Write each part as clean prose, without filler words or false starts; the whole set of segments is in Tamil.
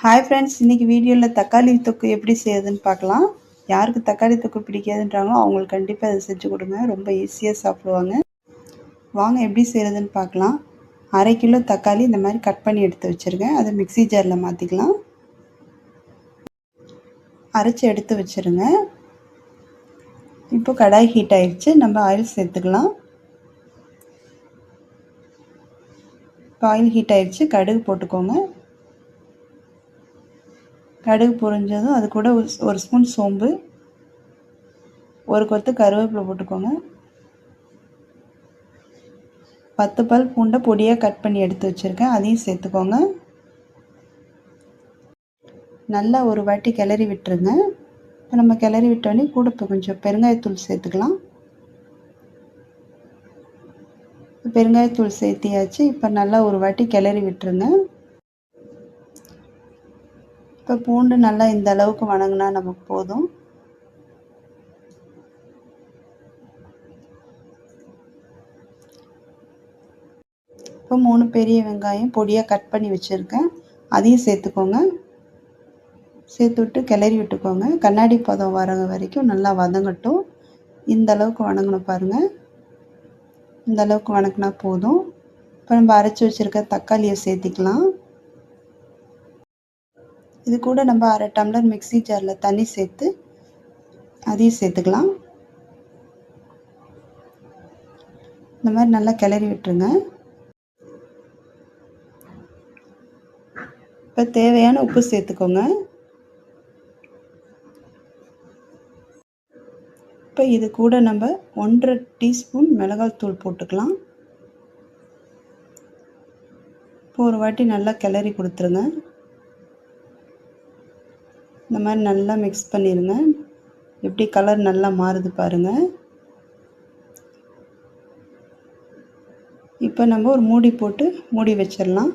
ஹாய் ஃப்ரெண்ட்ஸ், இன்றைக்கி வீடியோவில் தக்காளி தொக்கு எப்படி செய்யுதுன்னு பார்க்கலாம். யாருக்கு தக்காளி தொக்கு பிடிக்காதுன்றாங்களோ அவங்களுக்கு கண்டிப்பாக அதை செஞ்சு கொடுங்க. ரொம்ப ஈஸியாக சாப்பிடுவாங்க. வாங்க எப்படி செய்கிறதுன்னு பார்க்கலாம். 1/2 கிலோ தக்காளி இந்த மாதிரி கட் பண்ணி எடுத்து வச்சுருங்க. அதை மிக்ஸி ஜாரில் மாற்றிக்கலாம். அரைச்சி எடுத்து வச்சுருங்க. இப்போ கடாய் ஹீட் ஆகிடுச்சு. நம்ம ஆயில் சேர்த்துக்கலாம். இப்போ ஆயில் ஹீட் ஆகிடுச்சு. கடுகு போட்டுக்கோங்க. கடுகு பொரிஞ்சதும் அது கூட ஒரு ஸ்பூன் சோம்பு, ஒரு கொத்து கருவேப்பிலை போட்டுக்கோங்க. 10 பல் பூண்டை பொடியாக கட் பண்ணி எடுத்து வச்சுருக்கேன், அதையும் சேர்த்துக்கோங்க. நல்லா ஒரு வாட்டி கிளறி விட்டுருங்க. இப்போ நம்ம கிளறி விட்டோடனே கூட இப்போ கொஞ்சம் பெருங்காயத்தூள் சேர்த்துக்கலாம். பெருங்காயத்தூள் சேர்த்தியாச்சு. இப்போ நல்லா ஒரு வாட்டி கிளறி விட்டுருங்க. இப்போ பூண்டு நல்லா இந்த அளவுக்கு வணங்கினா நமக்கு போதும். இப்போ 3 பெரிய வெங்காயம் பொடியாக கட் பண்ணி வச்சுருக்கேன், அதையும் சேர்த்துக்கோங்க. சேர்த்து விட்டு கிளறி விட்டுக்கோங்க. கண்ணாடி பதம் வர வரைக்கும் நல்லா வதங்கட்டும். இந்த அளவுக்கு வணங்கணும் பாருங்கள். இந்த அளவுக்கு வணக்கினா போதும். இப்போ நம்ம அரைச்சி வச்சுருக்க தக்காளியை சேர்த்திக்கலாம். இது கூட நம்ம 1/2 டம்ளர் மிக்ஸி ஜாரில் தண்ணி சேர்த்து அதையும் சேர்த்துக்கலாம். இந்த மாதிரி நல்லா கிளறி விட்டுருங்க. இப்போ தேவையான உப்பு சேர்த்துக்கோங்க. இப்போ இது கூட நம்ம 1/2 டீஸ்பூன் மிளகாய்த்தூள் போட்டுக்கலாம். இப்போ ஒரு வாட்டி நல்லா கிளறி கொடுத்துருங்க. இந்த மாதிரி நல்லா மிக்ஸ் பண்ணிடுங்க. எப்படி கலர் நல்லா மாறுது பாருங்கள். இப்போ நம்ம ஒரு மூடி போட்டு மூடி வச்சிடலாம்.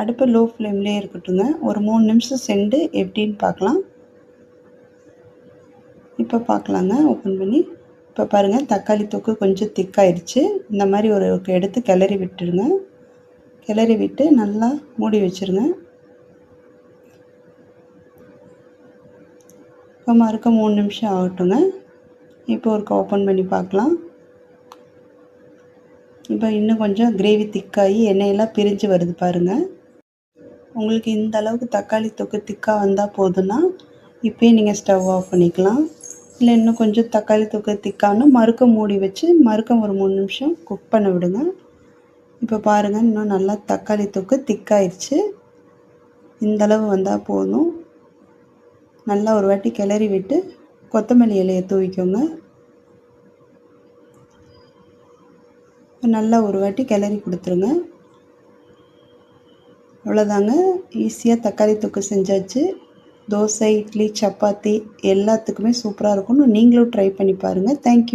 அடுப்பு லோ ஃப்ளேம்லேயே இருக்கட்டுங்க. ஒரு 3 நிமிஷம் சென்று எப்படின்னு பார்க்கலாம். இப்போ பார்க்கலாங்க, ஓப்பன் பண்ணி. இப்போ பாருங்கள், தக்காளி தொக்கு கொஞ்சம் திக்காயிடுச்சு. இந்த மாதிரி ஒரு எடுத்து கிளறி விட்டுருங்க. கிளறி விட்டு நல்லா மூடி வச்சுருங்க. இப்போ மறுக்க 3 நிமிஷம் ஆகட்டுங்க. இப்போ ஒரு ஓப்பன் பண்ணி பார்க்கலாம். இப்போ இன்னும் கொஞ்சம் கிரேவி திக்காகி எண்ணெயெல்லாம் பிரிஞ்சு வருது பாருங்கள். உங்களுக்கு இந்த அளவுக்கு தக்காளி தொக்கு திக்காக வந்தால் போதுன்னா இப்போயே நீங்கள் ஸ்டவ் ஆஃப் பண்ணிக்கலாம். இல்லை இன்னும் கொஞ்சம் தக்காளி தொக்கு திக்கான்னு மறுக்க மூடி வச்சு மறுக்க ஒரு 3 நிமிஷம் குக் பண்ண விடுங்க. இப்போ பாருங்கள், இன்னும் நல்லா தக்காளி தொக்கு திக்காயிடுச்சு. இந்தளவு வந்தால் போதும். நல்லா ஒரு வாட்டி கிளறி விட்டு கொத்தமல்லி இலையை தூவிக்கோங்க. நல்லா ஒரு வாட்டி கிளறி கொடுத்துருங்க. அவ்வளோதாங்க, ஈஸியாக தக்காளி தொக்கு செஞ்சாச்சு. தோசை, இட்லி, சப்பாத்தி எல்லாத்துக்குமே சூப்பராக இருக்கும்னு நீங்களும் ட்ரை பண்ணி பாருங்கள். தேங்க்யூ.